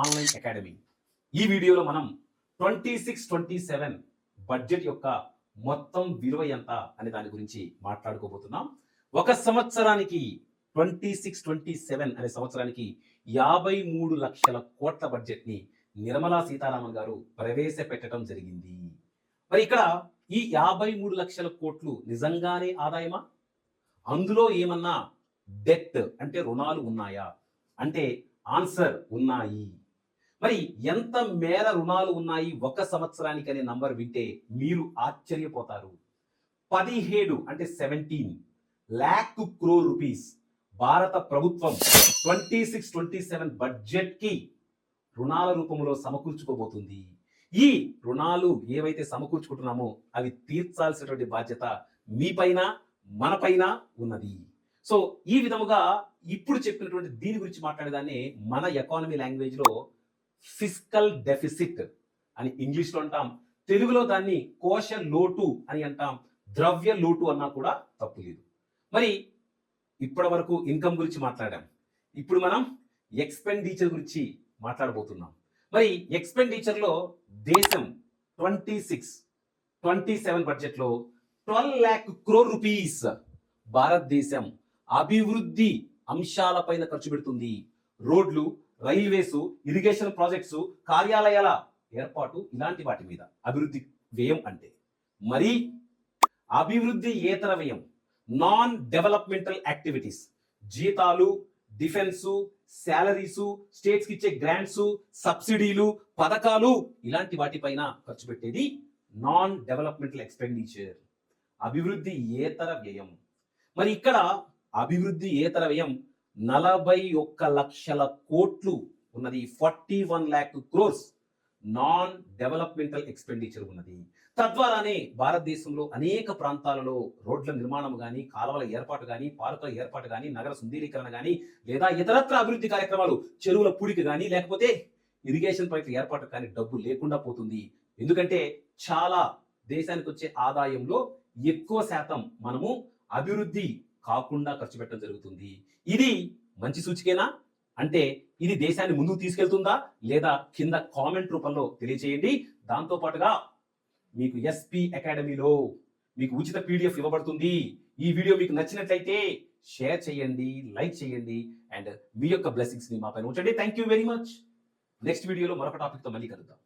Online academy. ఈ వీడియోలో మనం 26-27 బడ్జెట్ యొక్క మొత్తం విలువ ఎంత అనే దాని గురించి మాట్లాడుకోబోతున్నాం. ఒక సంవత్సరానికి 26-27 అనే సంవత్సరానికి 53 లక్షల కోట్ల బడ్జెట్ ని నిర్మలా సీతారామన్ గారు ప్రవేశపెట్టడం జరిగింది. మరి ఇక్కడ ఈ 53 లక్షల కోట్లు నిజంగానే ఆదాయమా? అందులో ఏమన్నా డెట్ అంటే రుణాలు ఉన్నాయా అంటే ఆన్సర్ ఉన్నాయి. మరి ఎంత మేర రుణాలు ఉన్నాయి ఒక సంవత్సరానికి అనే నంబర్ వింటే మీరు ఆశ్చర్యపోతారు. 17 అంటే 17 lakh crore రూపీస్ భారత ప్రభుత్వం 26-27 బడ్జెట్ కి రుణాల రూపంలో సమకూర్చుకోబోతుంది. ఈ రుణాలు ఏవైతే సమకూర్చుకుంటున్నామో అవి తీర్చాల్సినటువంటి బాధ్యత మీపైన మనపైన ఉన్నది. సో ఈ విధముగా ఇప్పుడు చెప్పినటువంటి దీని గురించి మాట్లాడేదాన్ని మన ఎకానమీ లాంగ్వేజ్ లో ఫిస్కల్ డెఫిసిట్ అని ఇంగ్లీష్ లో అంటాం, తెలుగులో దాన్ని కోశ లోటు అని అంటాం, ద్రవ్య లోటు అన్నా కూడా తప్పు లేదు. మరి ఇప్పటి వరకు ఇన్కమ్ గురించి మాట్లాడాం, ఇప్పుడు మనం ఎక్స్పెండిచర్ గురించి మాట్లాడబోతున్నాం. మరి ఎక్స్పెండిచర్ లో దేశం 26-27 బడ్జెట్ లో 12 lakh crore రూపీస్ భారతదేశం అభివృద్ధి అంశాలపైన ఖర్చు పెడుతుంది. రోడ్లు, రైల్వేస్, ఇరిగేషన్ ప్రాజెక్ట్స్, కార్యాలయాల ఏర్పాటు ఇలాంటి వాటి మీద అభివృద్ధి వ్యయం అంటే. మరి అభివృద్ధి ఏతర వ్యయం నాన్ డెవలప్మెంటల్ యాక్టివిటీస్, జీతాలు, డిఫెన్స్, శాలరీస్, స్టేట్స్ కి ఇచ్చే గ్రాంట్స్, సబ్సిడీలు, పథకాలు ఇలాంటి వాటిపైన ఖర్చు పెట్టేది నాన్ డెవలప్మెంటల్ ఎక్స్పెండిచర్, అభివృద్ధి ఏతర వ్యయం. మరి ఇక్కడ అభివృద్ధి ఏతర వ్యయం 41 లక్షల కోట్లు ఉన్నది. 41 lakh crores non developmental expenditure ఉన్నది. తద్వారానే భారతదేశంలో అనేక ప్రాంతాలలో రోడ్ల నిర్మాణం కానీ, కాలువల ఏర్పాటు కానీ, పార్కుల ఏర్పాటు కానీ, నగర సుందరీకరణ కానీ, లేదా ఇతరత్ర అభివృద్ధి కార్యక్రమాలు, చెరువుల పూడిక కానీ, లేకపోతే ఇరిగేషన్ ప్రాజెక్టుల ఏర్పాటు కానీ డబ్బు లేకుండా పోతుంది. ఎందుకంటే చాలా దేశానికి వచ్చే ఆదాయంలో ఎక్కువ శాతం మనము అభివృద్ధి కాకుండా ఖర్చు పెట్టడం జరుగుతుంది. ఇది మంచి సూచికేనా? అంటే ఇది దేశాన్ని ముందుకు తీసుకెళ్తుందా లేదా కింద కామెంట్ రూపంలో తెలియచేయండి. దాంతో పాటుగా మీకు ఎస్పీ అకాడమీలో మీకు ఉచిత పీడిఎఫ్ ఇవ్వబడుతుంది. ఈ వీడియో మీకు నచ్చినట్లయితే షేర్ చేయండి, లైక్ చేయండి అండ్ మీ యొక్క బ్లెస్సింగ్స్ ని మా పైన ఉంచండి. Thank you very much. Next వీడియోలో మరొక టాపిక్ తో మళ్ళీ కలుద్దాం.